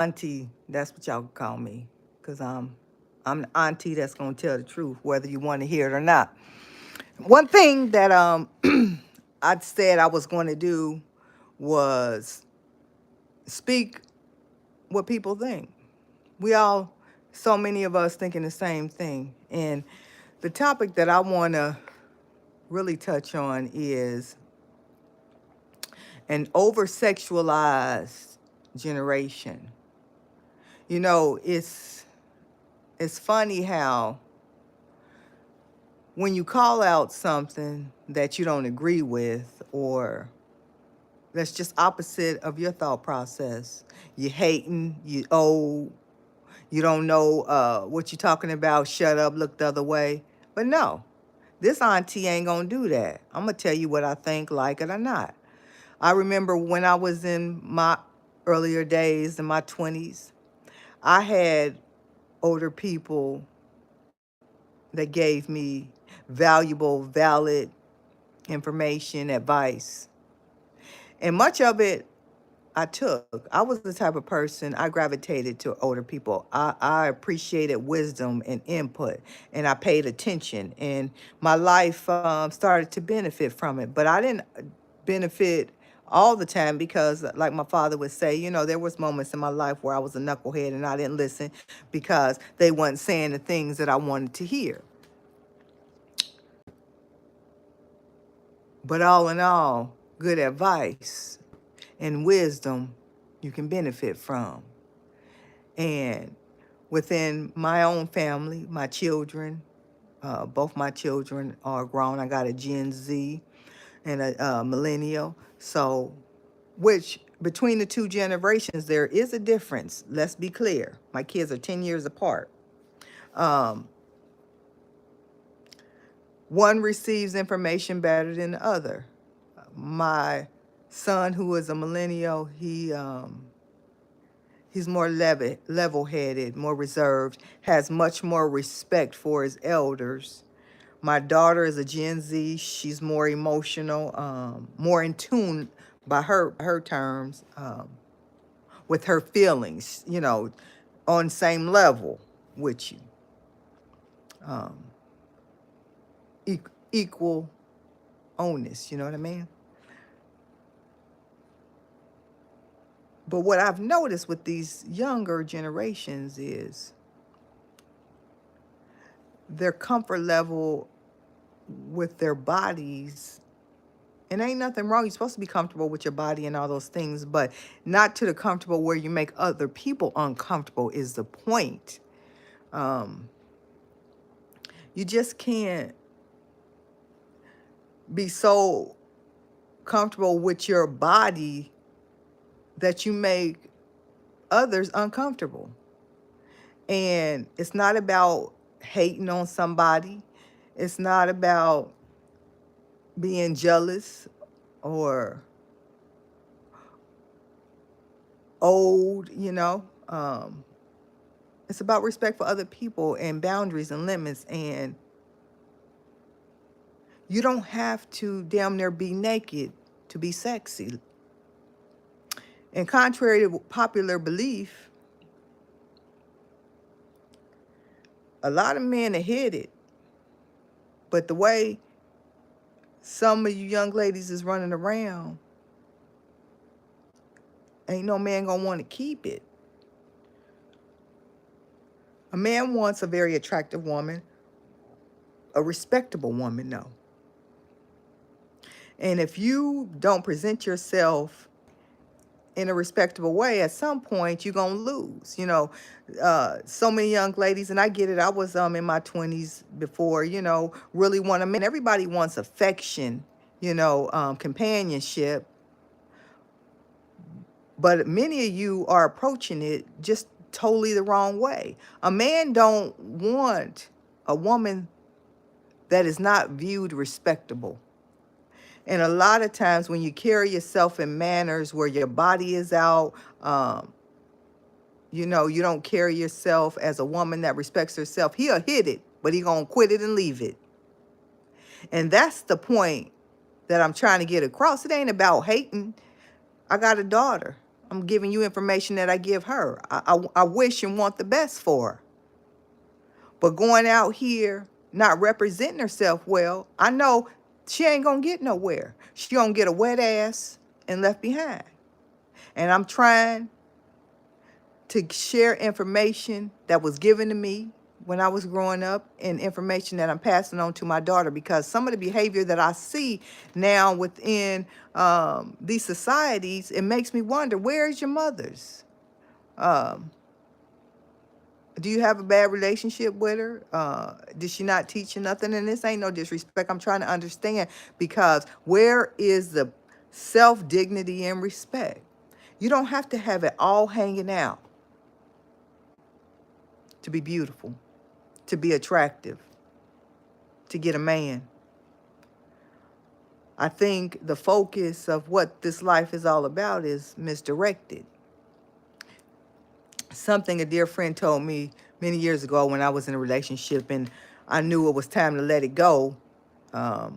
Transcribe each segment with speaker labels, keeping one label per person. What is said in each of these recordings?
Speaker 1: auntie, that's what y'all call me, because I'm the auntie that's gonna tell the truth, whether you want to hear it or not. One thing that I said I was going to do was speak what people think. We all, so many of us thinking the same thing. And the topic that I want to really touch on is an over sexualized generation. You know, it's funny how when you call out something that you don't agree with, or that's just opposite of your thought process, you hating, you old, you don't know what you're talking about, shut up, look the other way. But no, this auntie ain't gonna do that. I'm gonna tell you what I think, like it or not. I remember when I was in my earlier days, in my 20s, I had older people that gave me valuable, valid information, advice. And much of it I took. I was the type of person, I gravitated to older people. I appreciated wisdom and input, and I paid attention. And my life started to benefit from it. But I didn't benefit all the time because, like my father would say, you know, there was moments in my life where I was a knucklehead and I didn't listen because they weren't saying the things that I wanted to hear. But all in all, good advice and wisdom you can benefit from. And within my own family, my children, both my children are grown. I got a Gen Z and a millennial. So, which between the two generations, there is a difference. Let's be clear. My kids are 10 years apart. Um, one receives information better than the other. My son, who is a millennial, he's more level-headed, more reserved, has much more respect for his elders. My daughter is a Gen Z. She's more emotional, more in tune by her terms, with her feelings, you know, on same level with you. Um, equal onus, you know what I mean? But what I've noticed with these younger generations is their comfort level with their bodies. And ain't nothing wrong. You're supposed to be comfortable with your body and all those things, but not to the comfortable where you make other people uncomfortable is the point. Um, you just can't be so comfortable with your body that you make others uncomfortable. And it's not about hating on somebody. It's not about being jealous or old, you know. It's about respect for other people and boundaries and limits. And you don't have to damn near be naked to be sexy. And contrary to popular belief, a lot of men are hit it. But the way some of you young ladies is running around, ain't no man gonna want to keep it. A man wants a very attractive woman, a respectable woman, no. And if you don't present yourself in a respectable way, at some point you're gonna lose. You know, so many young ladies, and I get it. I was in my 20s before. You know, really want a man. Everybody wants affection. You know, companionship. But many of you are approaching it just totally the wrong way. A man don't want a woman that is not viewed respectable. And a lot of times when you carry yourself in manners where your body is out, you know, you don't carry yourself as a woman that respects herself, he'll hit it, but he gonna quit it and leave it. And that's the point that I'm trying to get across. It ain't about hating. I got a daughter. I'm giving you information that I give her. I wish and want the best for her. But going out here not representing herself well, I know she ain't going to get nowhere. She going to get a wet ass and left behind. And I'm trying to share information that was given to me when I was growing up and information that I'm passing on to my daughter, because some of the behavior that I see now within these societies, it makes me wonder, where's your mothers? Um, do you have a bad relationship with her? Did she not teach you nothing? And this ain't no disrespect. I'm trying to understand, because where is the self-dignity and respect? You don't have to have it all hanging out to be beautiful, to be attractive, to get a man. I think the focus of what this life is all about is misdirected. Something a dear friend told me many years ago when I was in a relationship and I knew it was time to let it go, but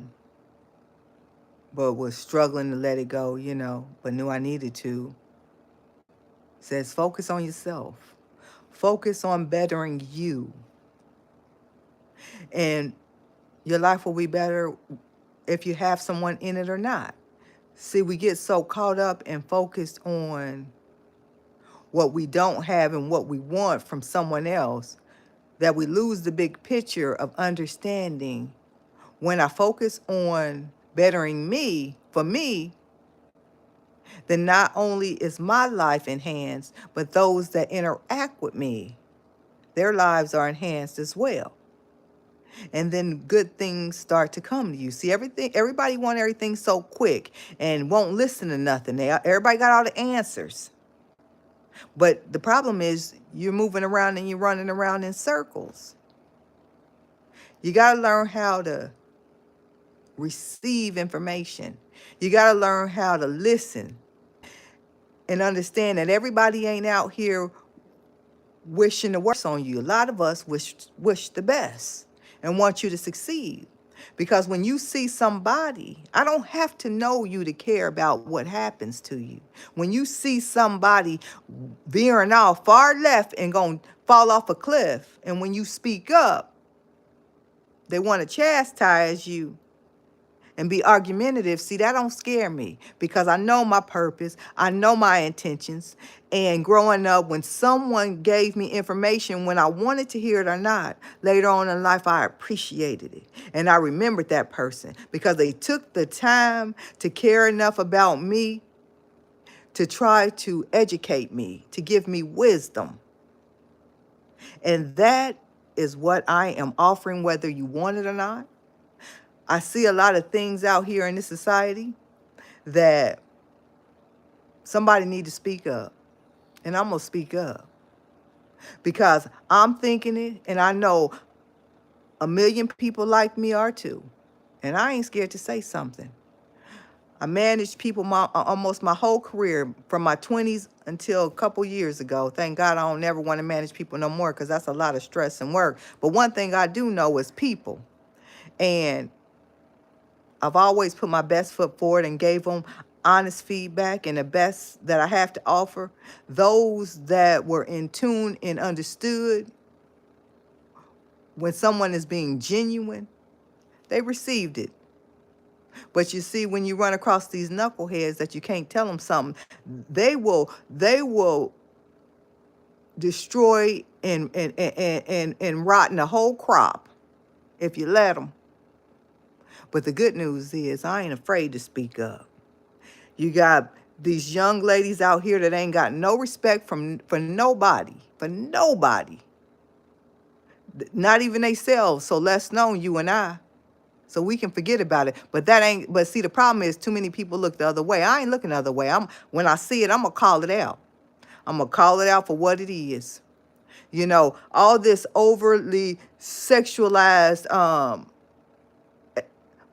Speaker 1: was struggling to let it go, but knew I needed to. Says, focus on yourself. Focus on bettering you. And your life will be better if you have someone in it or not. See, we get so caught up and focused on what we don't have and what we want from someone else that we lose the big picture of understanding. When I focus on bettering me, for me, then not only is my life enhanced, but those that interact with me, their lives are enhanced as well. And then good things start to come to you. See, everybody want everything so quick and won't listen to nothing. Everybody got all the answers. But the problem is you're moving around and you're running around in circles. You got to learn how to receive information. You got to learn how to listen and understand that everybody ain't out here wishing the worst on you. A lot of us wish the best and want you to succeed. Because when you see somebody, I don't have to know you to care about what happens to you. When you see somebody veering off far left and going to fall off a cliff, and when you speak up, they want to chastise you and be argumentative. See, that don't scare me, because I know my purpose. I know my intentions. And growing up, when someone gave me information, when I wanted to hear it or not, later on in life, I appreciated it. And I remembered that person because they took the time to care enough about me to try to educate me, to give me wisdom. And that is what I am offering, whether you want it or not. I see a lot of things out here in this society that somebody need to speak up. And I'm going to speak up. Because I'm thinking it, and I know a million people like me are too. And I ain't scared to say something. I managed people almost my whole career, from my 20s until a couple years ago. Thank God I don't never want to manage people no more, because that's a lot of stress and work. But one thing I do know is people. And I've always put my best foot forward and gave them honest feedback and the best that I have to offer. Those that were in tune and understood when someone is being genuine, they received it. But you see, when you run across these knuckleheads that you can't tell them something, they will destroy and rotten the whole crop if you let them. But the good news is I ain't afraid to speak up. You got these young ladies out here that ain't got no respect for nobody, not even themselves. So less known, you and I, so we can forget about it. But see, the problem is too many people look the other way. I ain't looking the other way. When I see it, I'm gonna call it out. I'm gonna call it out for what it is. All this overly sexualized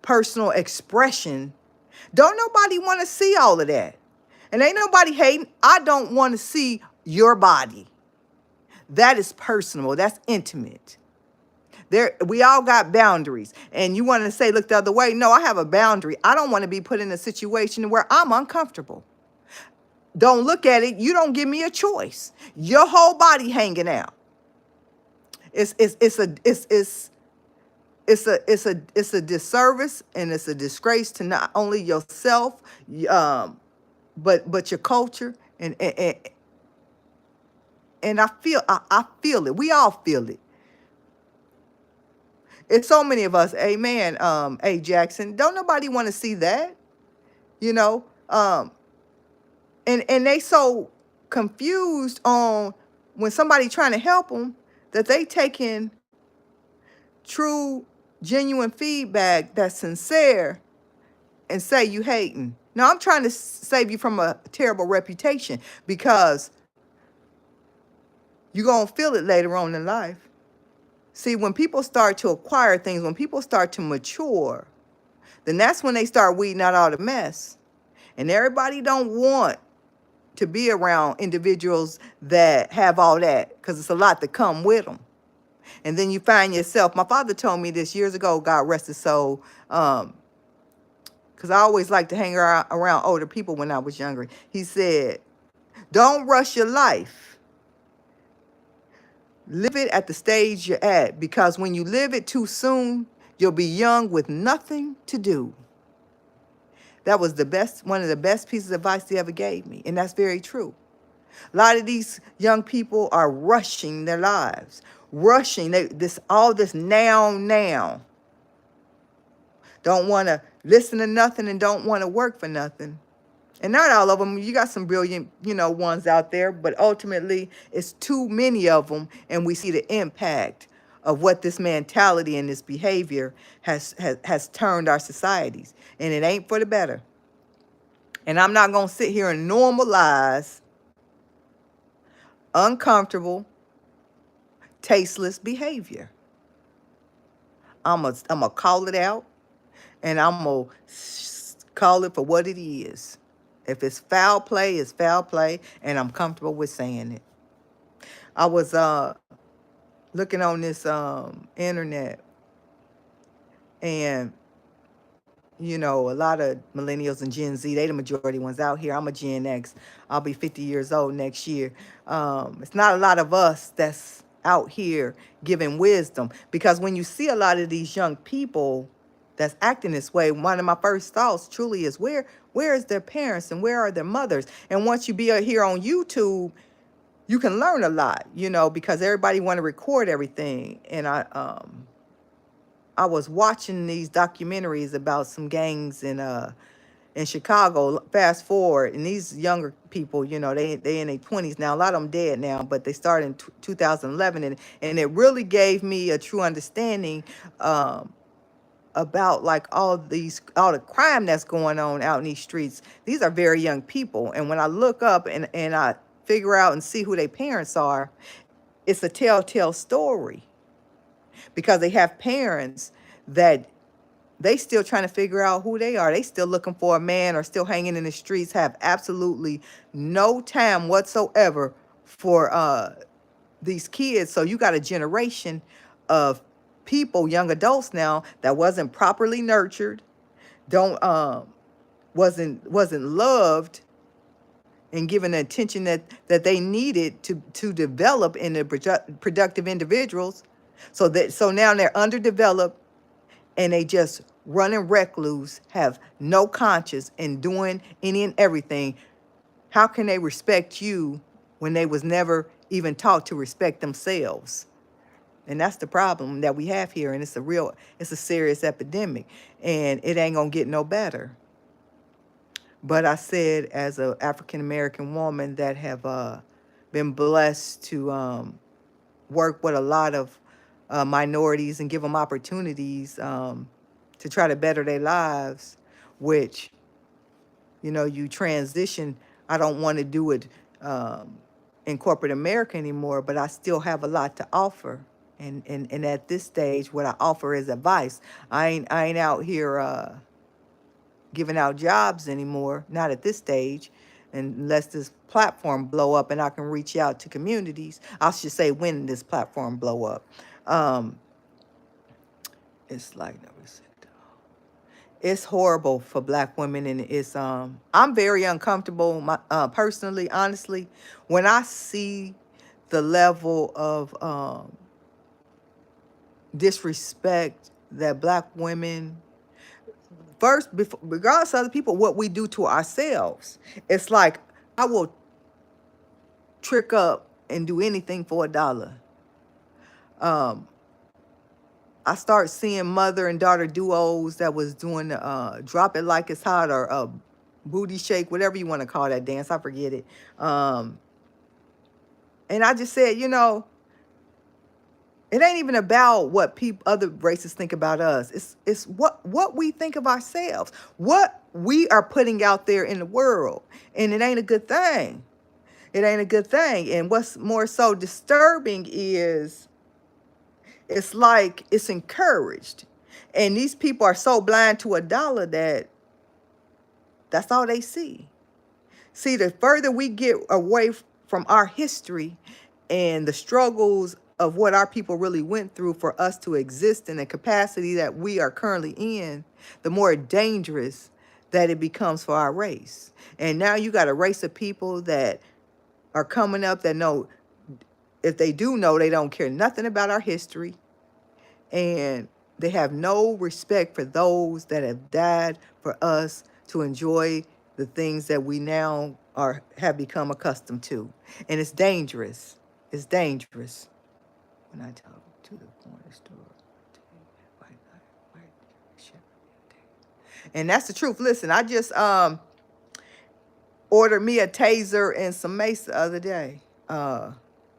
Speaker 1: personal expression. Don't nobody want to see all of that. And ain't nobody hating. I don't want to see your body. That is personal. That's intimate. We all got boundaries. And you want to say, look the other way. No, I have a boundary. I don't want to be put in a situation where I'm uncomfortable. Don't look at it. You don't give me a choice. Your whole body hanging out. It's a disservice, and it's a disgrace to not only yourself, but your culture, and I feel it. We all feel it. It's so many of us. Amen. A Jackson. Don't nobody want to see that. You know. And they so confused on when somebody trying to help them that they taking true, genuine feedback that's sincere and say you hating. Now I'm trying to save you from a terrible reputation, because you're going to feel it later on in life. See, when people start to acquire things, when people start to mature, then that's when they start weeding out all the mess. And everybody don't want to be around individuals that have all that, because it's a lot to come with them. And then you find yourself, my father told me this years ago, God rest his soul, because I always liked to hang around older people when I was younger. He said, don't rush your life. Live it at the stage you're at, because when you live it too soon, you'll be young with nothing to do. That was one of the best pieces of advice he ever gave me, and that's very true. A lot of these young people are rushing their lives, rushing all this now. Don't want to listen to nothing and don't want to work for nothing. And not all of them. You got some brilliant, ones out there, but ultimately it's too many of them, and we see the impact of what this mentality and this behavior has turned our societies, and it ain't for the better. And I'm not going to sit here and normalize uncomfortable, tasteless behavior. I'm going to call it out, and I'm going to call it for what it is. If it's foul play, it's foul play, and I'm comfortable with saying it. I was looking on this internet, and a lot of millennials and Gen Z, they the majority ones out here. I'm a Gen X. I'll be 50 years old next year. It's not a lot of us that's out here giving wisdom, because when you see a lot of these young people that's acting this way, one of my first thoughts truly is, where is their parents and where are their mothers? And once you be here on YouTube, you can learn a lot, because everybody want to record everything. And I was watching these documentaries about some gangs in Chicago. Fast forward, and these younger people, they in their 20s now. A lot of them dead now, but they started in 2011, and it really gave me a true understanding about like all the crime that's going on out in these streets. These are very young people, and when I look up and I figure out and see who their parents are, it's a telltale story, because they have parents that they still trying to figure out who they are. They still looking for a man, or still hanging in the streets, have absolutely no time whatsoever for these kids. So you got a generation of people, young adults now, that wasn't properly nurtured, don't wasn't loved and given the attention that they needed to develop into productive individuals. So now they're underdeveloped, and they just running recluse, have no conscience, and doing any and everything. How can they respect you when they was never even taught to respect themselves? And that's the problem that we have here, and it's a serious epidemic, and it ain't gonna get no better. But I said, as an African American woman that have been blessed to work with a lot of minorities and give them opportunities to try to better their lives, which, you transition. I don't want to do it in corporate America anymore, but I still have a lot to offer. And at this stage, what I offer is advice. I ain't out here giving out jobs anymore, not at this stage, unless this platform blow up and I can reach out to communities. I should say, when this platform blow up. It's like, It's horrible for black women, and it's I'm very uncomfortable personally, honestly, when I see the level of disrespect that black women, first, before, regardless of other people, what we do to ourselves. It's like I will trick up and do anything for $1. um I start seeing mother and daughter duos that was doing drop it like it's hot, or booty shake, whatever you want to call that dance. I forget it. Um, and I just said, it ain't even about what people, other races think about us. It's what we think of ourselves, what we are putting out there in the world, and it ain't a good thing. It ain't a good thing. And what's more so disturbing is it's like it's encouraged. And these people are so blind to $1 that that's all they see. See, the further we get away from our history and the struggles of what our people really went through for us to exist in the capacity that we are currently in, the more dangerous that it becomes for our race. And now you got a race of people that are coming up that know, if they do know, they don't care nothing about our history. And they have no respect for those that have died for us to enjoy the things that we now have become accustomed to. And it's dangerous. It's dangerous. When I talk to the corner store, and that's the truth. Listen, I just ordered me a taser and some mace the other day.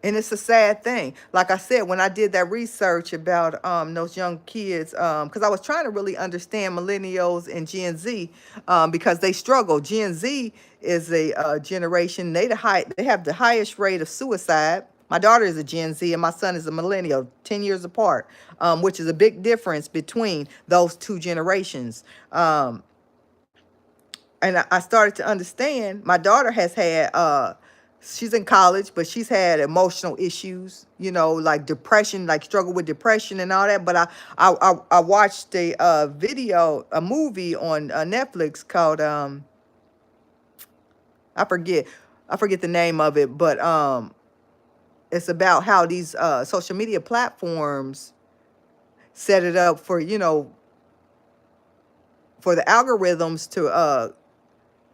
Speaker 1: And it's a sad thing. Like I said, when I did that research about those young kids, because I was trying to really understand millennials and Gen Z, because they struggle. Gen Z is a generation. They have the highest rate of suicide. My daughter is a Gen Z and my son is a millennial, 10 years apart, which is a big difference between those two generations. And I started to understand. My daughter has had she's in college, but she's had emotional issues, like depression, like struggle with depression and all that. But I watched a movie on Netflix called I forget I forget the name of it, but it's about how these social media platforms set it up for for the algorithms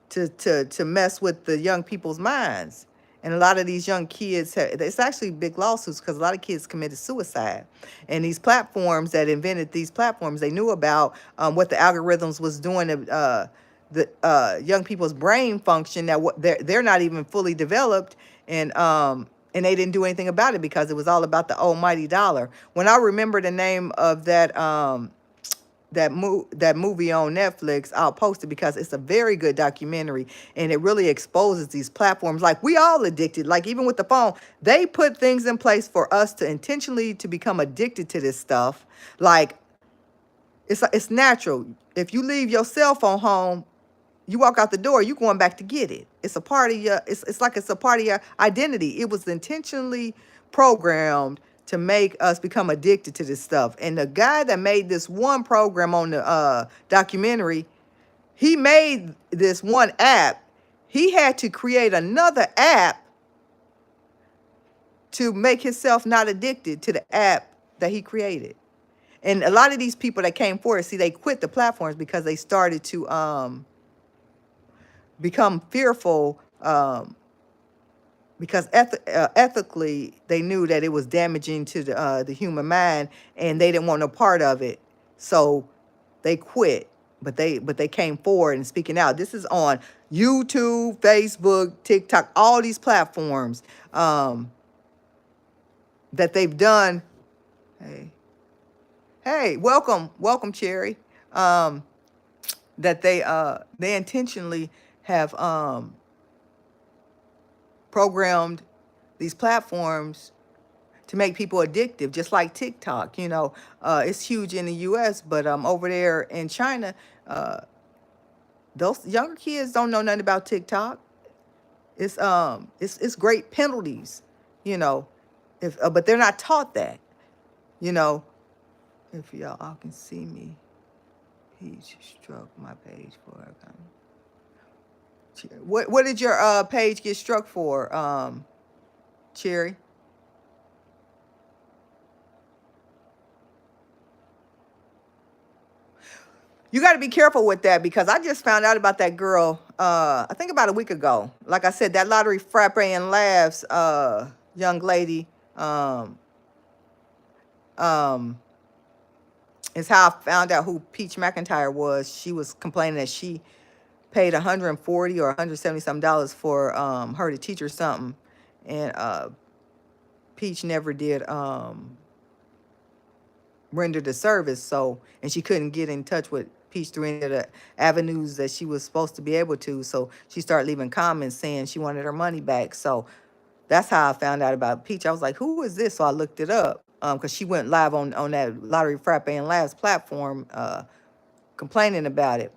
Speaker 1: to mess with the young people's minds. And a lot of these young kids, it's actually big lawsuits because a lot of kids committed suicide. And these platforms that invented these platforms, they knew about what the algorithms was doing to the young people's brain function, that they're not even fully developed. And they didn't do anything about it because it was all about the almighty dollar. When I remember the name of that movie on Netflix, I'll post it because it's a very good documentary and it really exposes these platforms. Like, we all addicted. Like, even with the phone, they put things in place for us to intentionally to become addicted to this stuff. Like, it's natural. If you leave your cell phone home, you walk out the door, you going back to get it. It's a part of your, it's like it's a part of your identity. It was intentionally programmed to make us become addicted to this stuff. And the guy that made this one program on the documentary, he made this one app. He had to create another app to make himself not addicted to the app that he created. And a lot of these people that came forward, see, they quit the platforms because they started to become fearful, because ethically they knew that it was damaging to the human mind, and they didn't want no part of it, so they quit. But they came forward and speaking out. This is on YouTube, Facebook, TikTok, all these platforms that they've done. Hey, welcome, Cherry. That they intentionally have programmed these platforms to make people addictive, just like TikTok. It's huge in the U.S., but over there in China, those younger kids don't know nothing about TikTok. It's great penalties, if but they're not taught that. If y'all all can see me Peach struck my page for her comment. What did your page get struck for, Cherry? You got to be careful with that because I just found out about that girl. I think about a week ago. Like I said, that lottery frappe and laughs young lady um, um, is how I found out who Peach McIntyre was. She was complaining that she paid 140 or 170 some dollars for her to teach her something, and Peach never did render the service. So, and she couldn't get in touch with Peach through any of the avenues that she was supposed to be able to. So she started leaving comments saying she wanted her money back. So that's how I found out about Peach. I was like, who is this? So I looked it up because she went live on that Lottery Frappe and Labs platform complaining about it.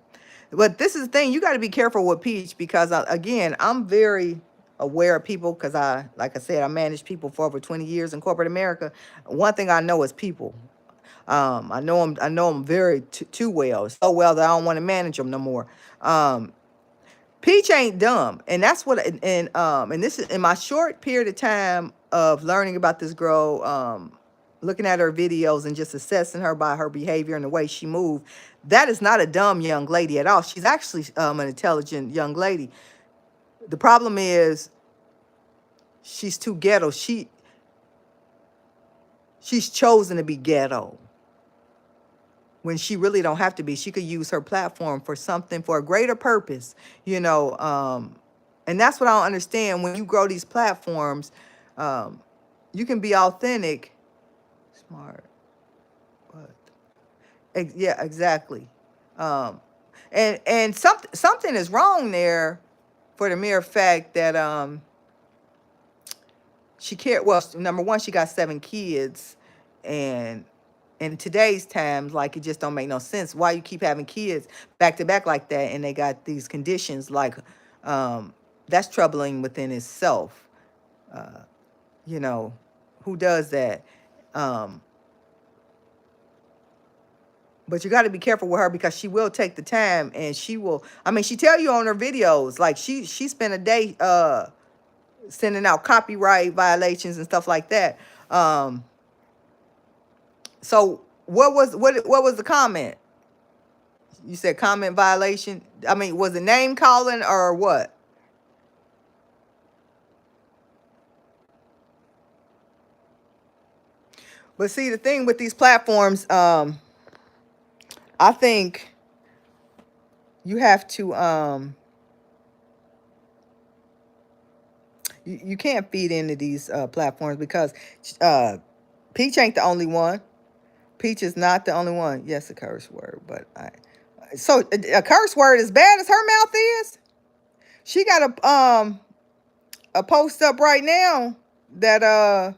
Speaker 1: But this is the thing, you got to be careful with Peach because, again, I'm very aware of people because like I said, I managed people for over 20 years in corporate America. One thing I know is people. I know them. I know them very too well, so well that I don't want to manage them no more. Peach ain't dumb, and that's what. And this is in my short period of time of learning about this girl, looking at her videos and just assessing her by her behavior and the way she moved. That is not a dumb young lady at all. She's actually an intelligent young lady. The problem is she's too ghetto. She's chosen to be ghetto when she really don't have to be. She could use her platform for something, for a greater purpose, you know. And that's what I don't understand. When you grow these platforms, you can be authentic, smart, but yeah, exactly. Um, and something is wrong there, for the mere fact that she cared. Well, number one, she got 7 kids, and in today's times, like, it just don't make no sense. Why you keep having kids back to back like that, and they got these conditions, like, that's troubling within itself. You know, who does that? Um, but you got to be careful with her because she will take the time, and she will. I mean, she tell you on her videos, like, she spent a day sending out copyright violations and stuff like that. So what was the comment? You said comment violation. I mean, was it name calling or what? But see, the thing with these platforms, I think you have to you can't feed into these platforms because uh, Peach ain't the only one. Peach is not the only one. Yes, a curse word, but so a curse word as bad as her mouth is. She got a post up right now that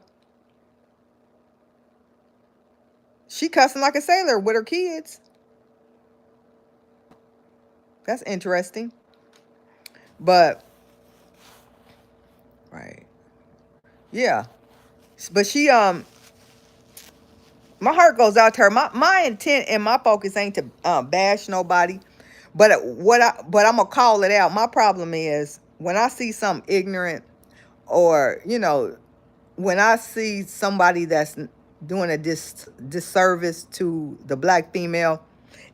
Speaker 1: she cussing like a sailor with her kids. That's interesting. But right. Yeah. But she my heart goes out to her. My intent and my focus ain't to bash nobody. But I'm gonna call it out. My problem is when I see something ignorant, or when I see somebody that's doing a disservice to the black female,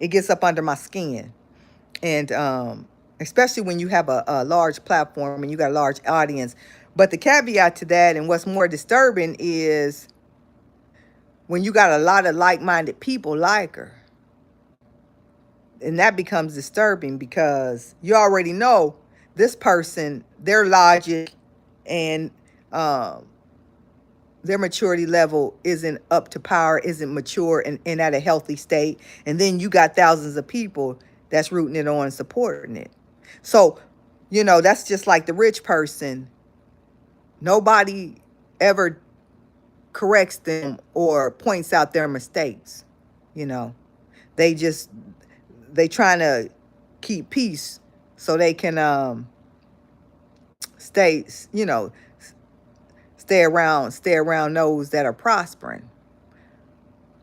Speaker 1: it gets up under my skin. And especially when you have a large platform and you got a large audience. But the caveat to that, and what's more disturbing, is when you got a lot of like-minded people like her. And that becomes disturbing because you already know this person, their logic and their maturity level isn't up to power, isn't mature and at a healthy state. And then you got thousands of people that's rooting it on and supporting it. So, that's just like the rich person. Nobody ever corrects them or points out their mistakes. You know, they just, they trying to keep peace so they can stay, stay around those that are prospering.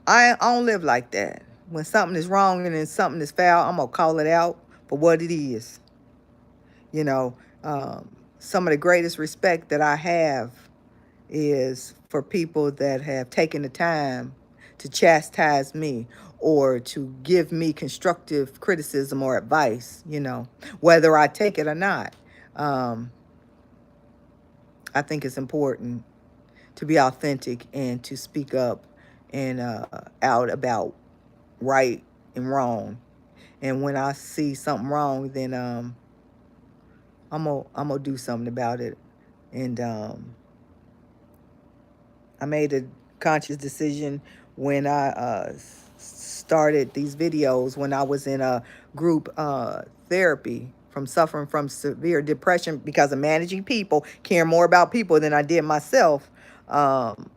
Speaker 1: I don't live like that. When something is wrong and then something is foul, I'm gonna call it out for what it is. You know, some of the greatest respect that I have is for people that have taken the time to chastise me or to give me constructive criticism or advice, whether I take it or not. Um, I think it's important to be authentic and to speak up and out about right and wrong. And when I see something wrong, then I'm gonna do something about it. And I made a conscious decision when I started these videos when I was in a group therapy from suffering from severe depression because of managing people, caring more about people than I did myself. Um,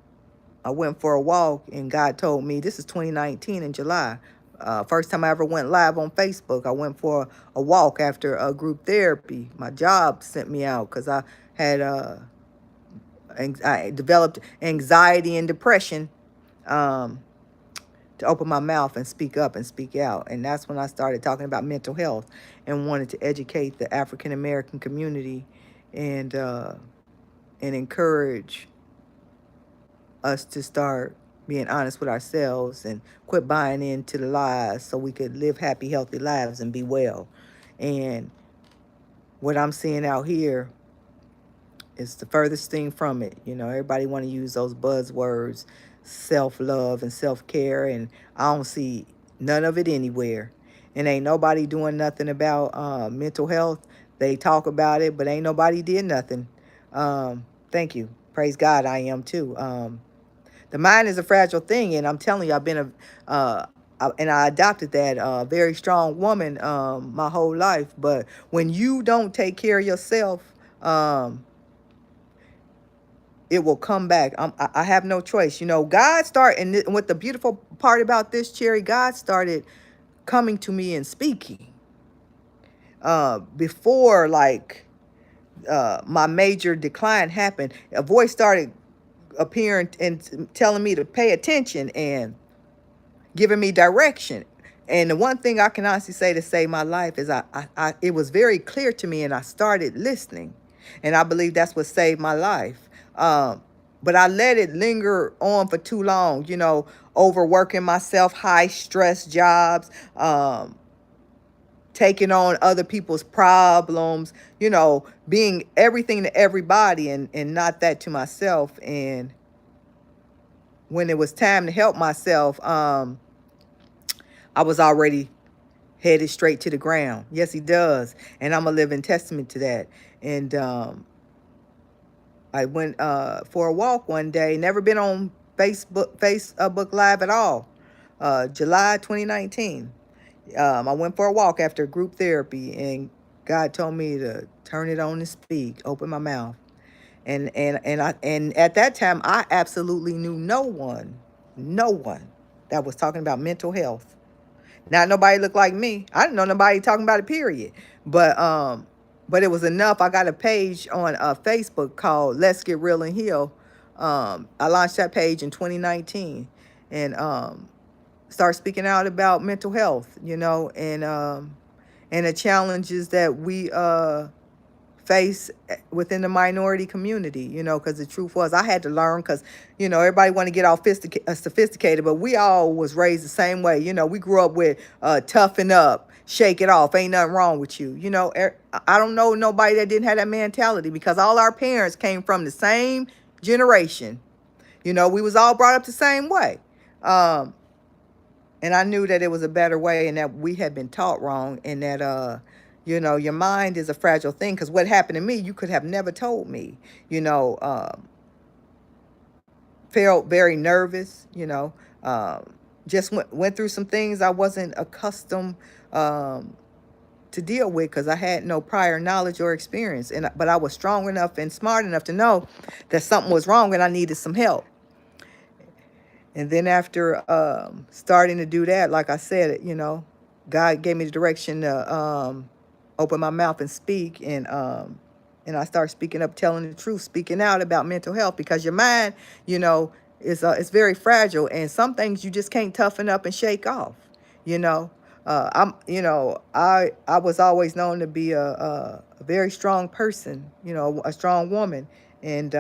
Speaker 1: I went for a walk and God told me, this is 2019 in July. First time I ever went live on Facebook. I went for a walk after a group therapy. My job sent me out because I had I developed anxiety and depression, um, to open my mouth and speak up and speak out. And that's when I started talking about mental health and wanted to educate the African American community and encourage us to start being honest with ourselves and quit buying into the lies so we could live happy, healthy lives and be well. And what I'm seeing out here is the furthest thing from it. Everybody want to use those buzzwords, self-love and self-care, and I don't see none of it anywhere. And ain't nobody doing nothing about mental health. They talk about it, but ain't nobody did nothing. Thank you. Praise God, I am too. The mind is a fragile thing, and I'm telling you, I've been and I adopted that very strong woman my whole life. But when you don't take care of yourself, it will come back. I have no choice. God started, and what the beautiful part about this, Cherry, God started coming to me and speaking before, like, my major decline happened. A voice started appearing and telling me to pay attention and giving me direction. And the one thing I can honestly say to save my life is it was very clear to me and I started listening. And I believe that's what saved my life. But I let it linger on for too long, overworking myself, high stress jobs, taking on other people's problems, being everything to everybody and not that to myself. And when it was time to help myself, I was already headed straight to the ground. Yes, he does. And I'm a living testament to that. And I went for a walk one day, never been on Facebook Live at all. July 2019. I went for a walk after group therapy, and God told me to turn it on and speak, open my mouth. And at that time, I absolutely knew no one that was talking about mental health. Not nobody looked like me. I didn't know nobody talking about it, period. But it was enough. I got a page on Facebook called Let's Get Real and Heal. I launched that page in 2019 and start speaking out about mental health, and the challenges that we face within the minority community, because the truth was I had to learn because, everybody want to get all sophisticated, but we all was raised the same way. We grew up with toughen up, shake it off, ain't nothing wrong with you. I don't know nobody that didn't have that mentality because all our parents came from the same generation. We was all brought up the same way. And I knew that it was a better way and that we had been taught wrong and that, your mind is a fragile thing because what happened to me, you could have never told me, you know, felt very nervous, just went through some things I wasn't accustomed to deal with because I had no prior knowledge or experience. But I was strong enough and smart enough to know that something was wrong and I needed some help. And then after starting to do that, like I said, God gave me the direction to open my mouth and speak. And I started speaking up, telling the truth, speaking out about mental health because your mind, is it's very fragile. And some things you just can't toughen up and shake off. you know. I was always known to be a very strong person, a strong woman, and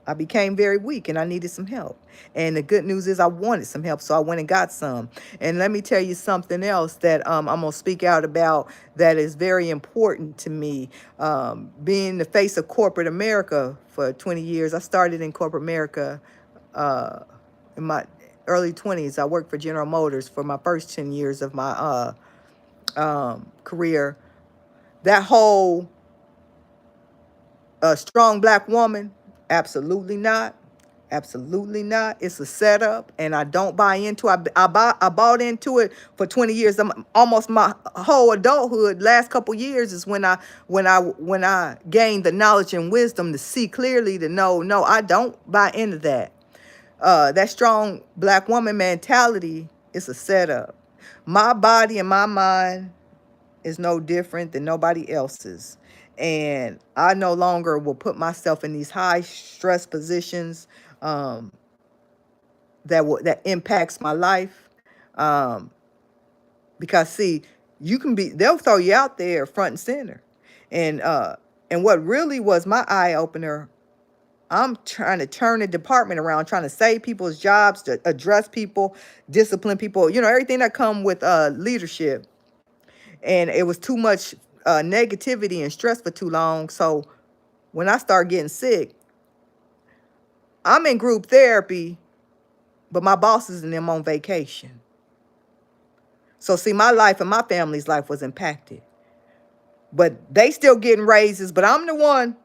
Speaker 1: I became very weak and I needed some help. And the good news is I wanted some help, so I went and got some. And let me tell you something else that I'm going to speak out about that is very important to me. Being the face of corporate America for 20 years, I started in corporate America uh, in my early 20s. I worked for General Motors for my first 10 years of my career. That whole a strong black woman? Absolutely not. Absolutely not. It's a setup, and I don't buy into it. I bought into it for 20 years. Almost my whole adulthood. Last couple years is when I gained the knowledge and wisdom to see clearly, to know, no, I don't buy into that. That strong black woman mentality is a setup. My body and my mind is no different than nobody else's. And I no longer will put myself in these high stress positions um, that impacts my life. Um, because see, they'll throw you out there front and center. And what really was my eye opener, I'm trying to turn the department around, trying to save people's jobs, to address people, discipline people, everything that come with leadership. And it was too much negativity and stress for too long. So when I start getting sick, I'm in group therapy, but my bosses and them on vacation. So see, my life and my family's life was impacted. But they still getting raises, but I'm the one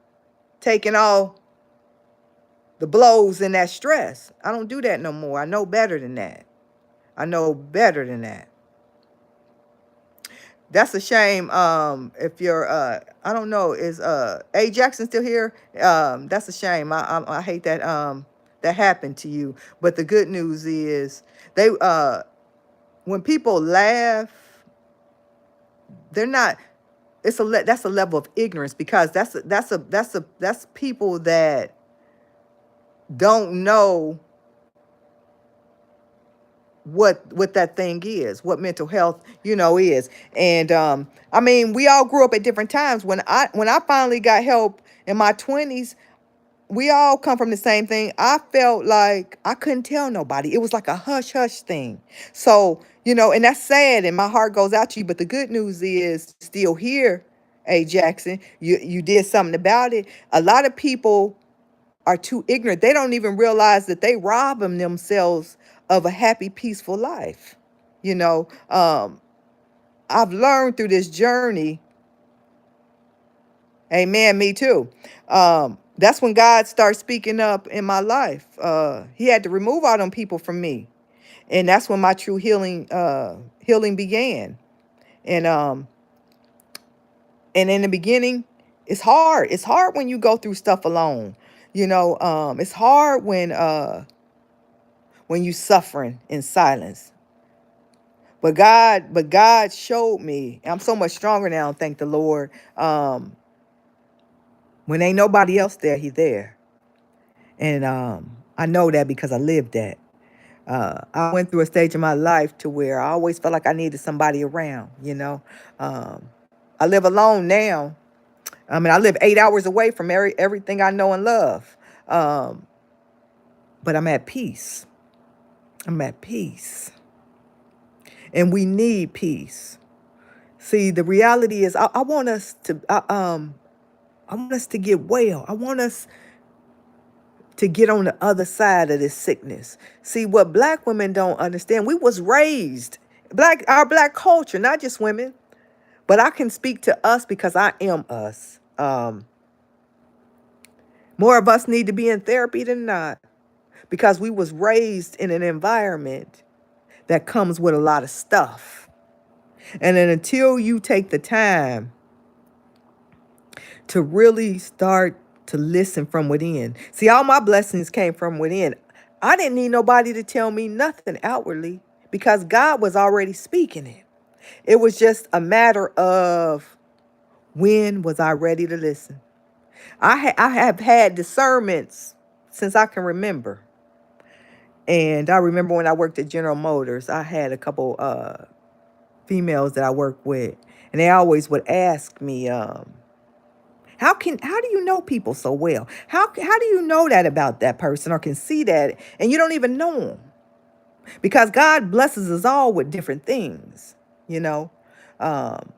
Speaker 1: taking all the blows and that stress. I don't do that no more. I know better than that. I know better than that. That's a shame. If you're, I don't know, is A Jackson still here? That's a shame. I hate that that happened to you. But the good news is they when people laugh, they're not. That's a level of ignorance, because that's people that don't know what that thing is, what mental health is. And I mean, we all grew up at different times. When I finally got help in my 20s, we all come from the same thing. I felt like I couldn't tell nobody. It was like a hush hush thing. So and that's sad, and my heart goes out to you. But the good news is still here. A Jackson, you did something about it. A lot of people are too ignorant. They don't even realize that they rob themselves of a happy, peaceful life. You know, um, I've learned through this journey, amen, me too. That's when God starts speaking up in my life. He had to remove all them people from me. And that's when my true healing began. And and in the beginning, it's hard. It's hard when you go through stuff alone. It's hard when you suffering in silence. But God showed me. I'm so much stronger now, thank the Lord. When ain't nobody else there, he there. And I know that because I lived that. I went through a stage in my life to where I always felt like I needed somebody around. Um, I live alone now. I mean, I live 8 hours away from everything I know and love. Um, but I'm at peace. I'm at peace. And we need peace. See, the reality is, I want us to, I want us to get well. I want us to get on the other side of this sickness. See, what black women don't understand, we was raised, our black culture, not just women, but I can speak to us because I am us. More of us need to be in therapy than not, because we was raised in an environment that comes with a lot of stuff. And then until you take the time to really start to listen from within. See, all my blessings came from within. I didn't need nobody to tell me nothing outwardly, because God was already speaking it. It was just a matter of, when was I ready to listen? I have had discernments since I can remember. And I remember when I worked at General Motors, I had a couple females that I worked with, and they always would ask me, how do you know people so well? How do you know that about that person or can see that and you don't even know them? Because God blesses us all with different things, you know. Um,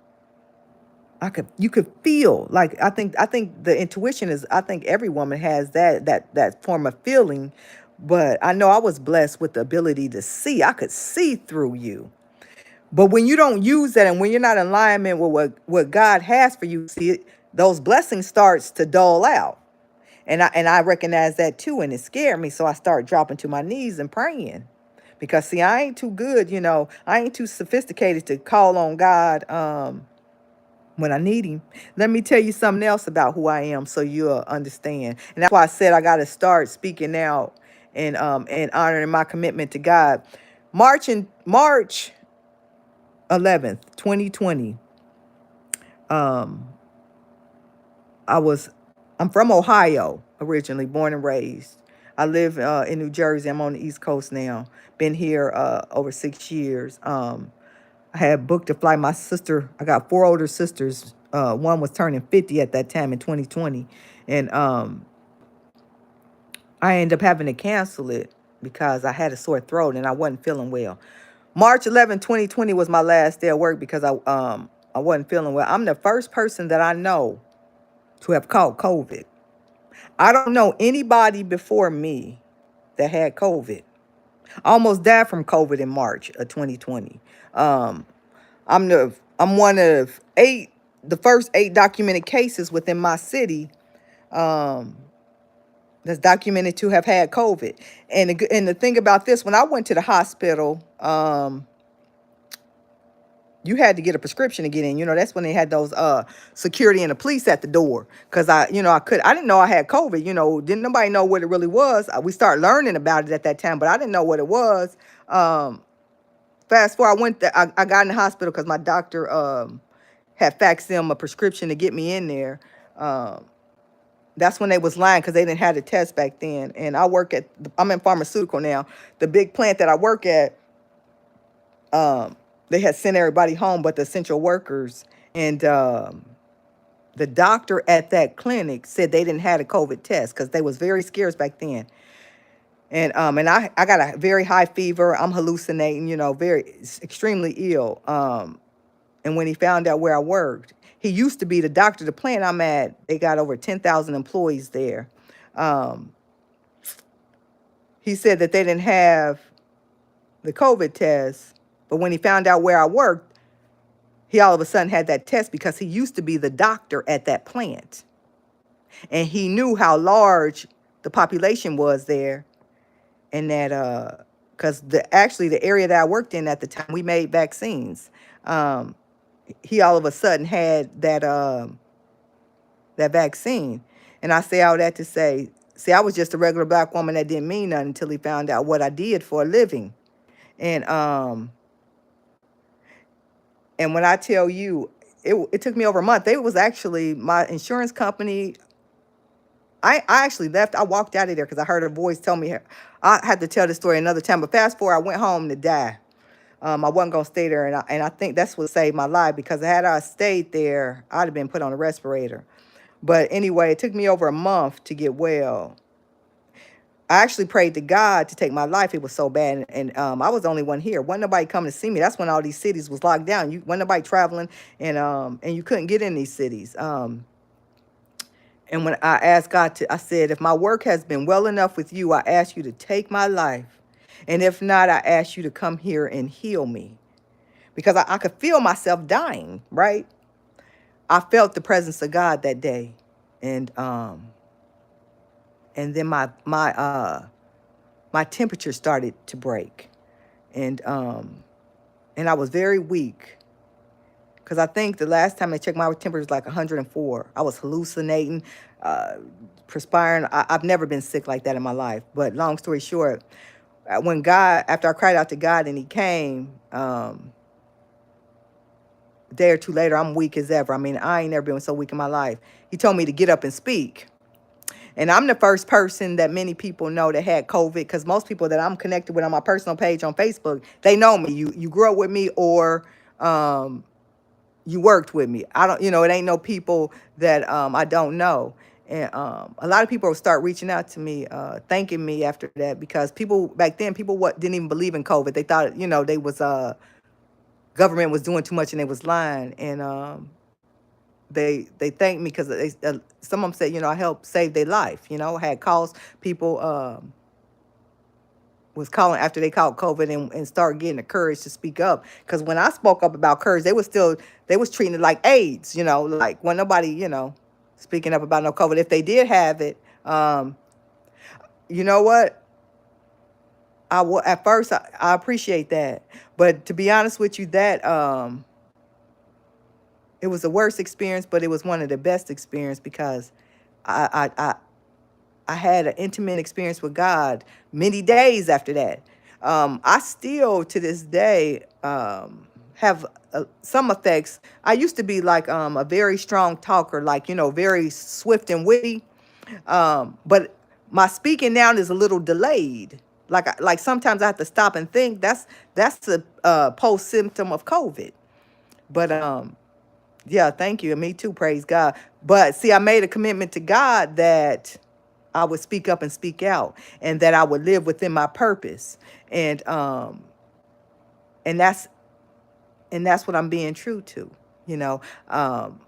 Speaker 1: you could feel like I think the intuition is I think every woman has that form of feeling, but I know I was blessed with the ability to see. I could see through you. But when you don't use that and when you're not in alignment with what God has for you, see it, those blessings starts to dull out. And I recognize that too, and it scared me. So I started dropping to my knees and praying. Because see, I ain't too good, I ain't too sophisticated to call on God when I need him. Let me tell you something else about who I am so you'll understand. And that's why I said I gotta start speaking out and honoring my commitment to God. March 11th, 2020. Um, I was I'm from Ohio originally, born and raised. I live in New Jersey. I'm on the East Coast now. Been here over 6 years. I had booked to fly my sister. I got four older sisters. One was turning 50 at that time in 2020, and I ended up having to cancel it because I had a sore throat and I wasn't feeling well. March 11, 2020 was my last day of work because I wasn't feeling well. I'm the first person that I know to have caught COVID. I don't know anybody before me that had COVID. I almost died from COVID in March of 2020. Um, I'm one of the first eight documented cases within my city um, that's documented to have had COVID. And the thing about this, when I went to the hospital, you had to get a prescription to get in. That's when they had those security and the police at the door. Cause I didn't know I had COVID. Didn't nobody know what it really was. We started learning about it at that time, but I didn't know what it was. Fast forward, I got in the hospital because my doctor had faxed them a prescription to get me in there. Um, that's when they was lying because they didn't have the test back then. And I'm in pharmaceutical now. The big plant that I work at, they had sent everybody home but the essential workers. And the doctor at that clinic said they didn't have a COVID test because they was very scarce back then. And I got a very high fever. I'm hallucinating, very extremely ill. And when he found out where I worked, he used to be the doctor. The plant I'm at, they got over 10,000 employees there. Um, he said that they didn't have the COVID test, but when he found out where I worked, he all of a sudden had that test because he used to be the doctor at that plant. And he knew how large the population was there, and that because the area that I worked in at the time, we made vaccines. Um, he all of a sudden had that vaccine. And I say all that to say, see, I was just a regular black woman that didn't mean nothing until he found out what I did for a living. And and when I tell you, it took me over a month. It was actually my insurance company. I actually left. I walked out of there because I heard a voice tell me I had to tell the story another time. But fast forward, I went home to die. I wasn't gonna stay there, and I think that's what saved my life because had I stayed there, I'd have been put on a respirator. But anyway, it took me over a month to get well. I actually prayed to God to take my life. It was so bad, and I was the only one here. Wasn't nobody coming to see me. That's when all these cities was locked down. You wasn't nobody traveling, and you couldn't get in these cities. And when I asked God I said, if my work has been well enough with you, I ask you to take my life. And if not, I ask you to come here and heal me. Because I could feel myself dying, right? I felt the presence of God that day. And then my temperature started to break. And I was very weak. Because I think the last time I checked, my temperature was like 104. I was hallucinating, uh, perspiring. I've never been sick like that in my life. But long story short, after I cried out to God and he came, a day or two later, I'm weak as ever. I mean, I ain't never been so weak in my life. He told me to get up and speak. And I'm the first person that many people know that had COVID, because most people that I'm connected with on my personal page on Facebook, they know me. You grew up with me, or um, you worked with me. I don't, it ain't no people that I don't know. And a lot of people start reaching out to me, thanking me after that, because people back then, people didn't even believe in COVID. They thought, they was government was doing too much and they was lying. And they thanked me because some of them said, I helped save their life. I had calls, people was calling after they caught COVID, and start getting the courage to speak up. Because when I spoke up about courage, they was treating it like AIDS, like when nobody, speaking up about no COVID. If they did have it, you know what? At first I appreciate that, but to be honest with you, that it was the worst experience, but it was one of the best experience, because I had an intimate experience with God many days after that. I still, to this day, have some effects. I used to be like a very strong talker, like, very swift and witty. But my speaking now is a little delayed. Like sometimes I have to stop and think. That's a post symptom of COVID. But yeah, thank you. And me too, praise God. But see, I made a commitment to God that I would speak up and speak out, and that I would live within my purpose. And and that's what I'm being true to. You know, um,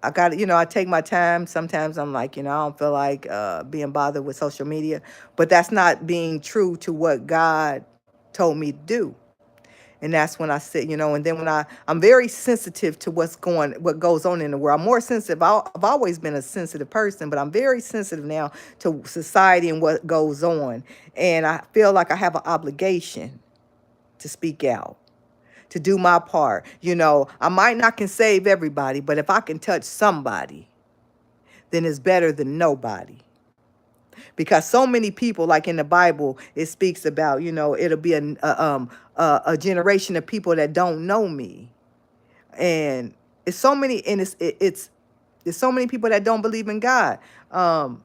Speaker 1: I got to, I take my time. Sometimes I'm like, I don't feel like being bothered with social media, but that's not being true to what God told me to do. And that's when I said, and then when I'm very sensitive to what goes on in the world. I'm more sensitive. I've always been a sensitive person, but I'm very sensitive now to society and what goes on. And I feel like I have an obligation to speak out, to do my part. I might not can save everybody, but if I can touch somebody, then it's better than nobody. Because so many people, like in the Bible, it speaks about, it'll be a generation of people that don't know me. And it's so many, and it's so many people that don't believe in God. Um,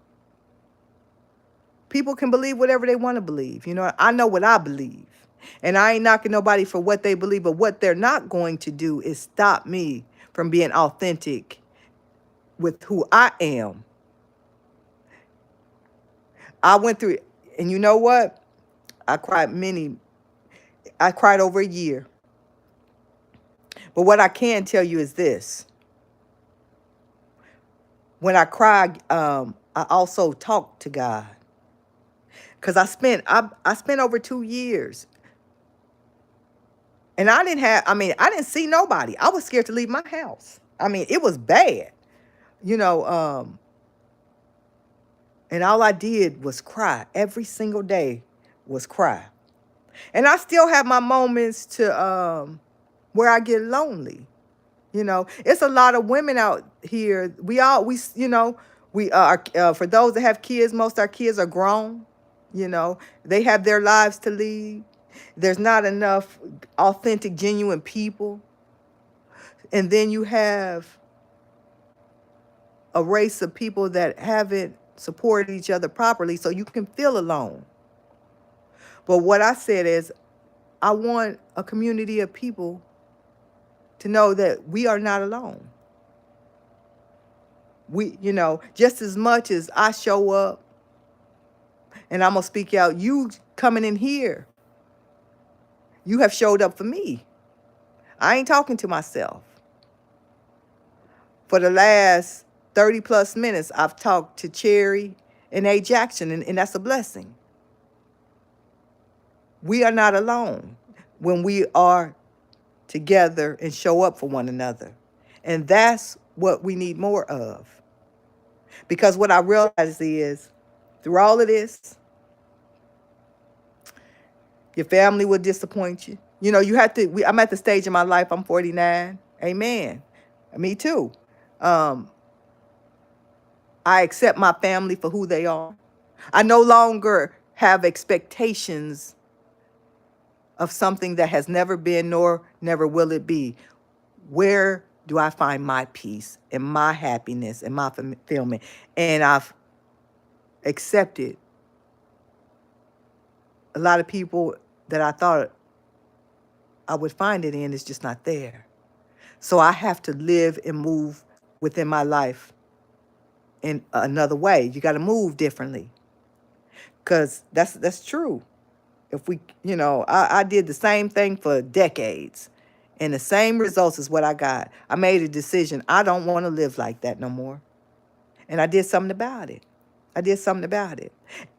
Speaker 1: People can believe whatever they want to believe. I know what I believe. And I ain't knocking nobody for what they believe, but what they're not going to do is stop me from being authentic with who I am. I went through it, and you know what? I cried over a year. But what I can tell you is this. When I cried, I also talked to God. Because I spent over 2 years. And I didn't see nobody. I was scared to leave my house. It was bad. You know, um, and all I did was cry. Every single day was cry. And I still have my moments to where I get lonely. It's a lot of women out here. We are, for those that have kids, most of our kids are grown. They have their lives to lead. There's not enough authentic, genuine people. And then you have a race of people that haven't supported each other properly, so you can feel alone. But what I said is, I want a community of people to know that we are not alone. Just as much as I show up and I'm going to speak out, you coming in here, you have showed up for me. I ain't talking to myself. For the last 30 plus minutes, I've talked to Cherry and A. Jackson, and that's a blessing. We are not alone when we are together and show up for one another. And that's what we need more of. Because what I realize is, through all of this, your family will disappoint you. You have to, I'm at the stage in my life, I'm 49. Amen. Me too. Um, I accept my family for who they are. I no longer have expectations of something that has never been nor never will it be. Where do I find my peace and my happiness and my fulfillment? And accepted a lot of people that I thought I would find it in is just not there. So I have to live and move within my life in another way. You got to move differently, because that's true. If we, I did the same thing for decades, and the same results is what I got. I made a decision. I don't want to live like that no more, and I did something about it. I did something about it.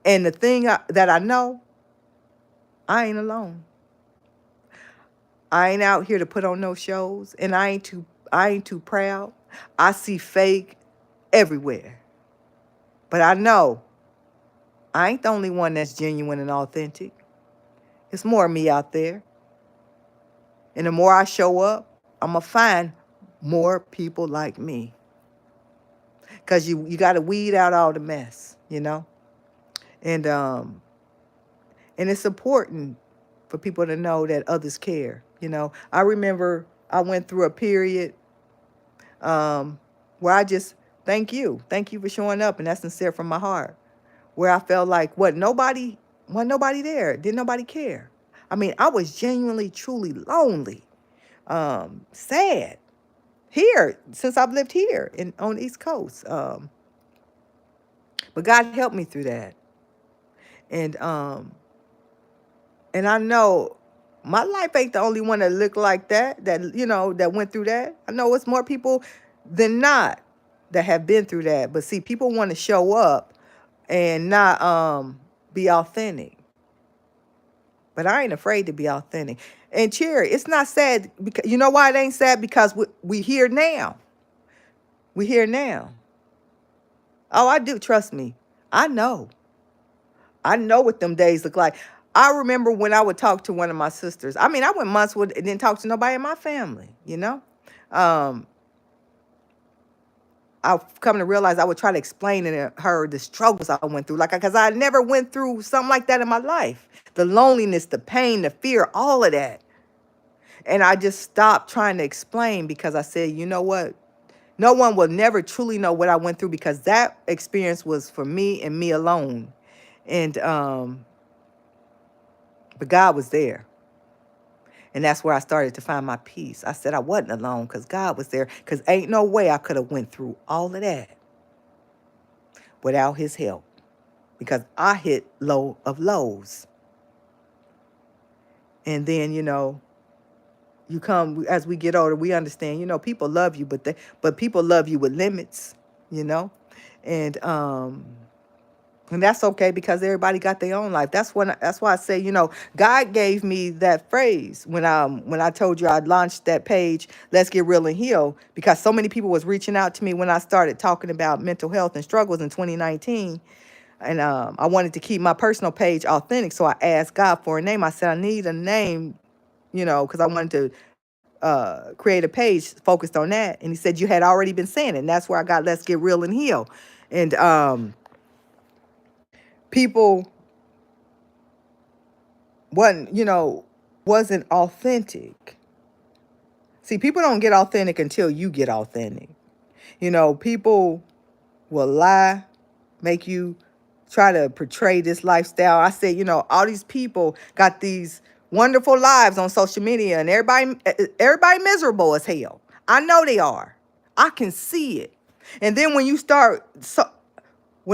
Speaker 1: And the thing that I know, I ain't alone. I ain't out here to put on no shows, and I ain't too proud. I see fake everywhere. But I know I ain't the only one that's genuine and authentic. It's more of me out there. And the more I show up, I'm going to find more people like me. Because you got to weed out all the mess. And and it's important for people to know that others care. I remember I went through a period where I just thank you for showing up, and that's sincere from my heart. Where I felt like wasn't nobody there, didn't nobody care. I mean, I was genuinely, truly lonely, sad here since I've lived here on the East Coast. But God helped me through that, and and I know my life ain't the only one that looked like that. That went through that. I know it's more people than not that have been through that. But see, people want to show up and not be authentic. But I ain't afraid to be authentic. And Cherry, it's not sad because you know why it ain't sad? Because we here now. We here now. Oh, I do. Trust me. I know. I know what them days look like. I remember when I would talk to one of my sisters. I mean, I went months with and didn't talk to nobody in my family. Um, I've come to realize I would try to explain to her the struggles I went through. Like, because I never went through something like that in my life. The loneliness, the pain, the fear, all of that. And I just stopped trying to explain because I said, you know what? No one will never truly know what I went through because that experience was for me and me alone. And but God was there. And that's where I started to find my peace. I said I wasn't alone because God was there. Because ain't no way I could have went through all of that without his help. Because I hit low of lows. And then, you come as we get older, we understand, people love you, but people love you with limits, you know? And and that's okay because everybody got their own life. That's why I say, God gave me that phrase when I told you I'd launched that page, Let's Get Real and Heal, because so many people was reaching out to me when I started talking about mental health and struggles in 2019. And I wanted to keep my personal page authentic. So I asked God for a name. I said, I need a name, because I wanted to create a page focused on that. And he said, you had already been saying it. And that's where I got Let's Get Real and Heal. And people wasn't authentic. See, people don't get authentic until you get authentic. People will lie, make you try to portray this lifestyle. I said, all these people got these wonderful lives on social media and everybody miserable as hell. I know they are. I can see it. And then when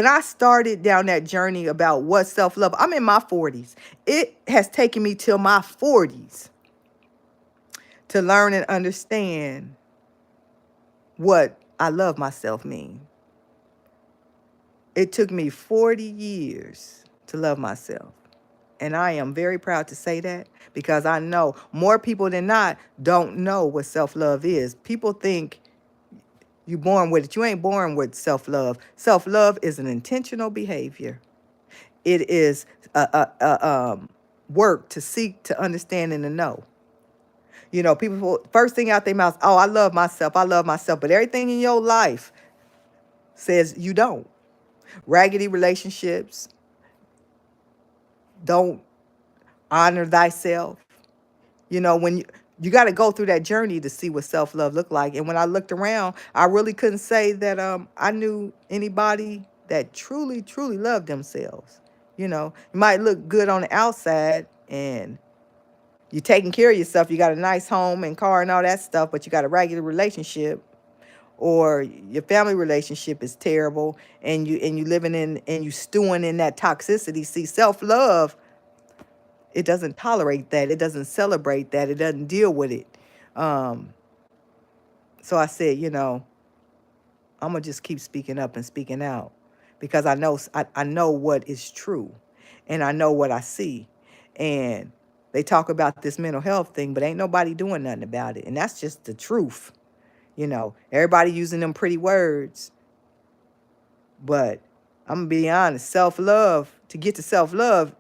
Speaker 1: I started down that journey about what self-love, I'm in my 40s. It has taken me till my 40s to learn and understand what I love myself mean. It took me 40 years to love myself. And I am very proud to say that because I know more people than not don't know what self-love is. People think you're born with it. You ain't born with self-love. Self-love is an intentional behavior. It is work to seek, to understand, and to know. People, first thing out their mouth, oh, I love myself. I love myself. But everything in your life says you don't. Raggedy relationships, don't honor thyself. When you got to go through that journey to see what self-love looked like. And when I looked around, I really couldn't say that I knew anybody that truly, truly love themselves. You might look good on the outside and you're taking care of yourself. You got a nice home and car and all that stuff, but you got a regular relationship, or your family relationship is terrible, and you living in and you stewing in that toxicity. See, self-love, it doesn't tolerate that. It doesn't celebrate that. It doesn't deal with it. Um, so I said, I'm gonna just keep speaking up and speaking out, because I know what is true, and I know what I see. And they talk about this mental health thing, but ain't nobody doing nothing about it. And that's just the truth. Everybody using them pretty words, but I'm gonna be honest, self-love, to get to self-love,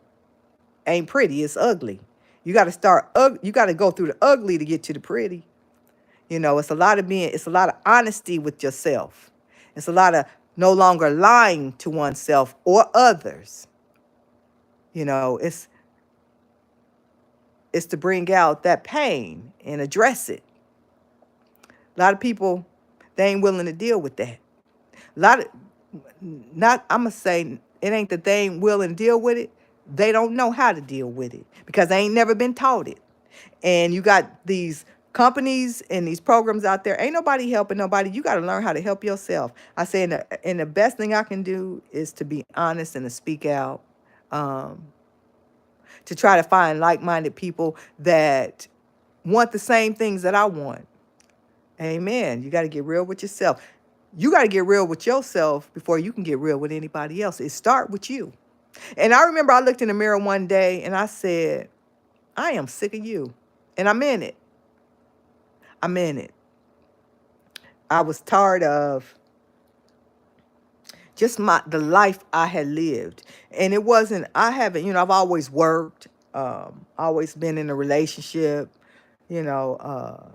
Speaker 1: ain't pretty, it's ugly. You got to go through the ugly to get to the pretty. It's a lot of honesty with yourself. It's a lot of no longer lying to oneself or others. You know, it's it's to bring out that pain and address it. A lot of people, they ain't willing to deal with that. A lot of not I'm gonna say it ain't that they ain't willing to deal with it. They don't know how to deal with it because they ain't never been taught it. And you got these companies and these programs out there. Ain't nobody helping nobody. You got to learn how to help yourself. I say, and the best thing I can do is to be honest and to speak out, um, to try to find like-minded people that want the same things that I want. Amen. You got to get real with yourself. You got to get real with yourself before you can get real with anybody else. It start with you. And I remember I looked in the mirror one day and I said, I am sick of you. And I meant it. I meant it. I was tired of just the life I had lived. And it wasn't, I haven't, I've always worked, always been in a relationship, you know,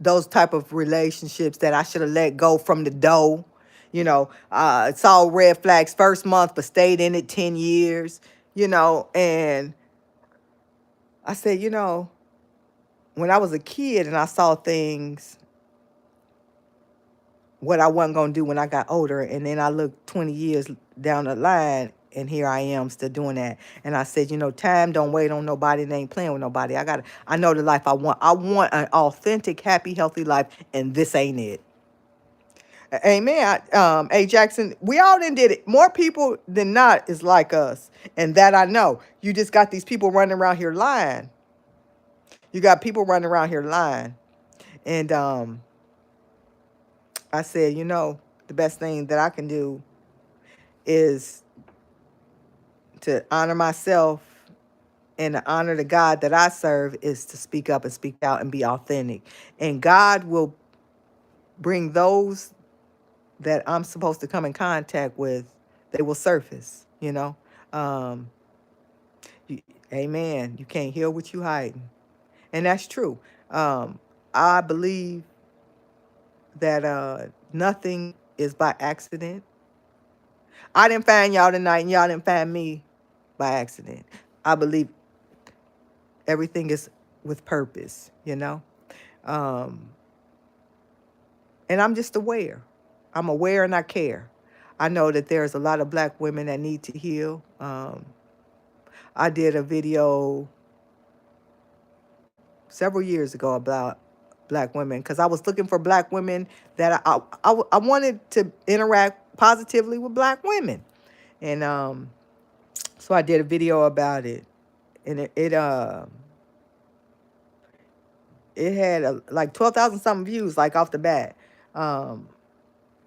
Speaker 1: those type of relationships that I should have let go from the dough. It's all red flags first month, but stayed in it 10 years, and I said, when I was a kid and I saw things, what I wasn't going to do when I got older. And then I looked 20 years down the line, and here I am still doing that. And I said, time don't wait on nobody. They ain't playing with nobody. I know the life I want. I want an authentic, happy, healthy life, and this ain't it. Amen. A. Jackson, we all done did it. More people than not is like us. And that I know. You just got these people running around here lying. You got people running around here lying. And I said, the best thing that I can do is to honor myself, and to honor the God that I serve is to speak up and speak out and be authentic. And God will bring those that I'm supposed to come in contact with, they will surface, Um, you, amen. You can't heal what you hiding. And that's true. I believe that nothing is by accident. I didn't find y'all tonight, and y'all didn't find me by accident. I believe everything is with purpose. Um, and I'm just aware. I'm aware and I care. I know that there's a lot of black women that need to heal. I did a video several years ago about black women because I was looking for black women that I wanted to interact positively with black women. And so I did a video about it. And it had like 12,000 something views, like off the bat,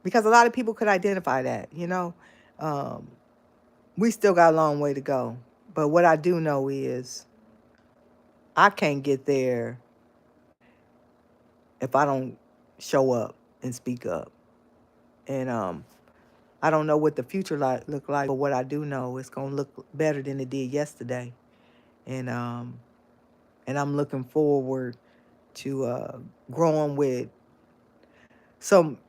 Speaker 1: because a lot of people could identify that. Um, we still got a long way to go, but what I do know is I can't get there if I don't show up and speak up. And I don't know what the future look like, but what I do know, it's gonna look better than it did yesterday. And I'm looking forward to growing with some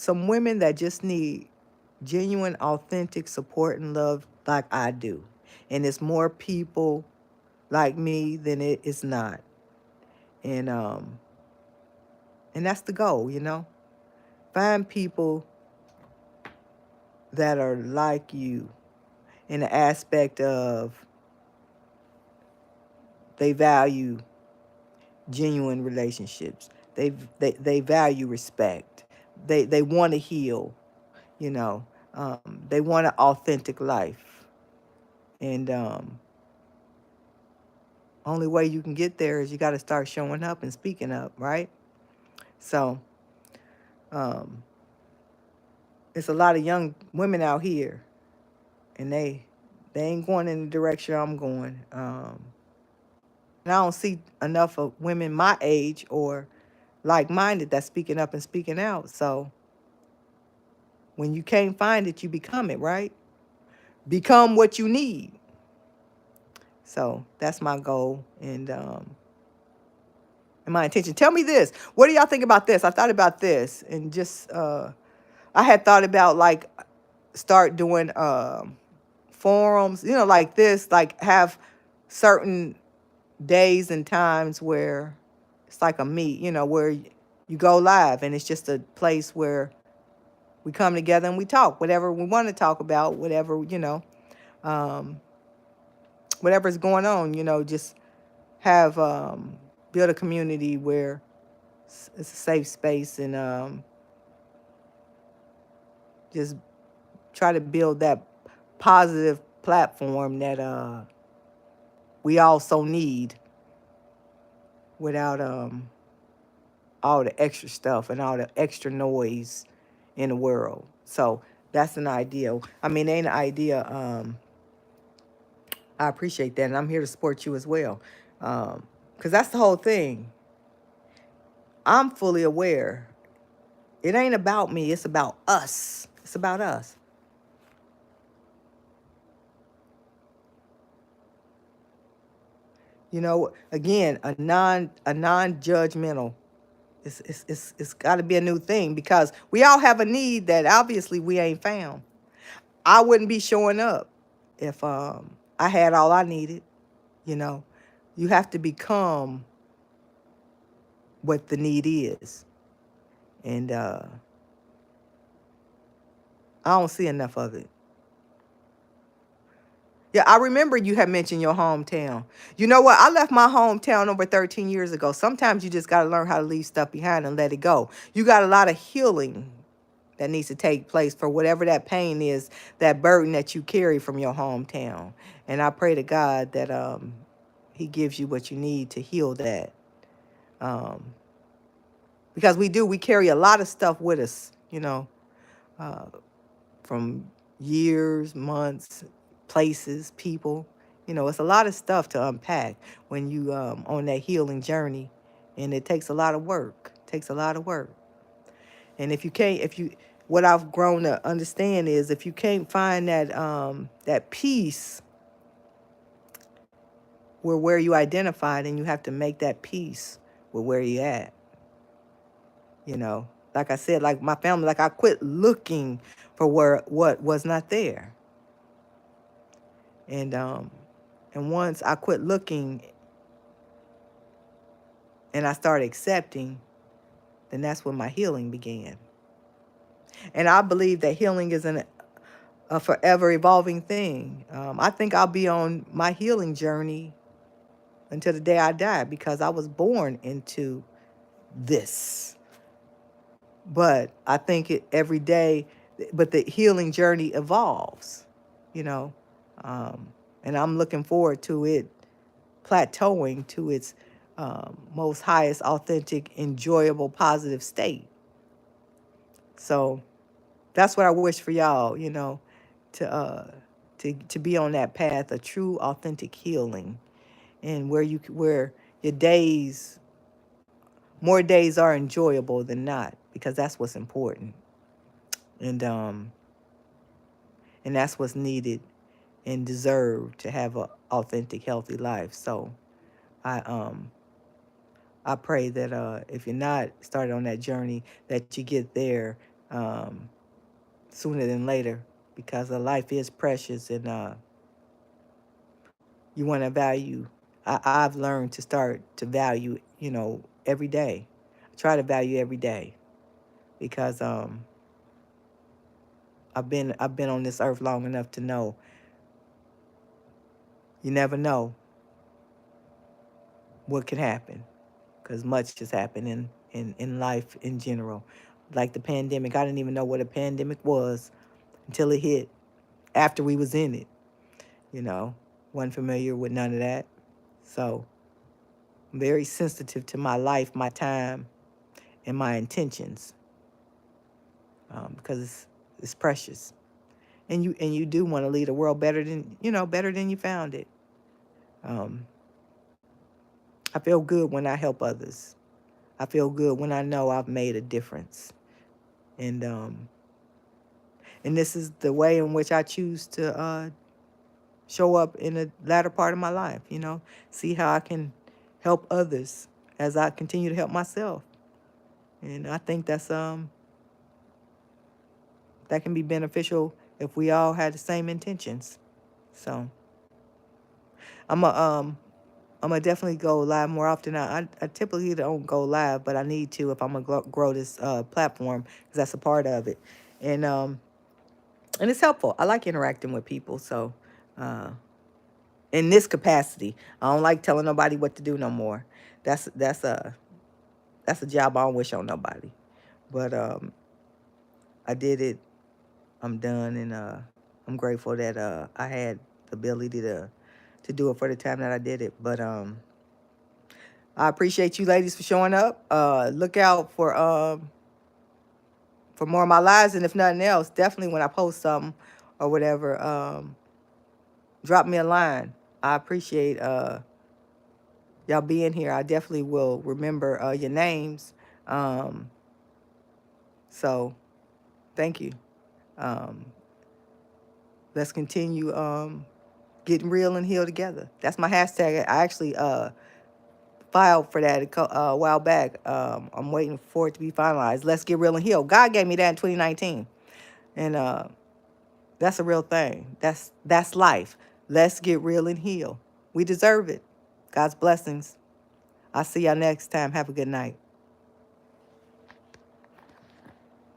Speaker 1: women that just need genuine, authentic support and love like I do. And it's more people like me than it is not. And and that's the goal. Find people that are like you in the aspect of they value genuine relationships. They value respect. They want to heal, you know. They want an authentic life. And only way you can get there is you got to start showing up and speaking up, right? So um, it's a lot of young women out here, and they ain't going in the direction I'm going. And I don't see enough of women my age or like-minded that's speaking up and speaking out. So when you can't find it, you become it, right? Become what you need. So that's my goal and my intention. Tell me this. What do y'all think about this? I thought about this and just I had thought about like start doing forums, like this, like have certain days and times where it's like a meet, where you go live and it's just a place where we come together and we talk, whatever we want to talk about, whatever, um, whatever's going on, just have, build a community where it's a safe space and just try to build that positive platform that we also need without all the extra stuff and all the extra noise in the world. So that's an idea. I mean, ain't an idea. I appreciate that, and I'm here to support you as well, because that's the whole thing. I'm fully aware. It ain't about me. It's about us. It's about us. Again, a non-judgmental. It's got to be a new thing because we all have a need that obviously we ain't found. I wouldn't be showing up if I had all I needed. You know, you have to become what the need is, and I don't see enough of it. Yeah, I remember you had mentioned your hometown. You know what? I left my hometown over 13 years ago. Sometimes you just got to learn how to leave stuff behind and let it go. You got a lot of healing that needs to take place for whatever that pain is, that burden that you carry from your hometown. And I pray to God that he gives you what you need to heal that. Um, because we carry a lot of stuff with us, uh, from years, months, places, people. It's a lot of stuff to unpack when you on that healing journey, and it takes a lot of work. It takes a lot of work. And what I've grown to understand is if you can't find that peace where you identify, then you have to make that peace with where you at. Like I said, like my family, like I quit looking for what was not there. And once I quit looking and I started accepting, then that's when my healing began. And I believe that healing is a forever evolving thing. I think I'll be on my healing journey until the day I die because I was born into this. But I think every day, but the healing journey evolves, you know, um, and I'm looking forward to it plateauing to its most highest, authentic, enjoyable, positive state. So that's what I wish for y'all, to to be on that path of true, authentic healing, and where your days, more days are enjoyable than not, because that's what's important, and um, and that's what's needed and deserved to have a authentic, healthy life. So I um I pray that if you're not started on that journey, that you get there um, sooner than later, because life is precious, and you want to value. I've learned to start to value, every day. I try to value every day because I've been on this earth long enough to know you never know what can happen, because much has happened in life in general. Like the pandemic, I didn't even know what a pandemic was until it hit. After we was in it, you know, wasn't familiar with none of that. So I'm very sensitive to my life, my time, and my intentions, because it's precious. And you do want to leave the world better than you found it. Um, I feel good when I help others. I feel good when I know I've made a difference. And this is the way in which I choose to show up in the latter part of my life. See how I can help others as I continue to help myself. And I think that can be beneficial if we all had the same intentions. So I'm a I'm gonna definitely go live more often. I typically don't go live, but I need to if I'm gonna grow this platform, because that's a part of it, and um, and it's helpful. I like interacting with people, so uh, in this capacity, I don't like telling nobody what to do no more. That's a job I don't wish on nobody, but I did it. I'm done, and I'm grateful that I had the ability to do it for the time that I did it, but I appreciate you ladies for showing up. Look out for more of my lives, and if nothing else, definitely when I post something or whatever, drop me a line. I appreciate y'all being here. I definitely will remember your names. Um, so thank you. Um, let's continue getting real and heal together. That's my hashtag. I actually filed for that a while back. I'm waiting for it to be finalized. Let's get real and heal. God gave me that in 2019, and that's a real thing. That's life. Let's get real and heal. We deserve it. God's blessings. I'll see y'all next time. Have a good night.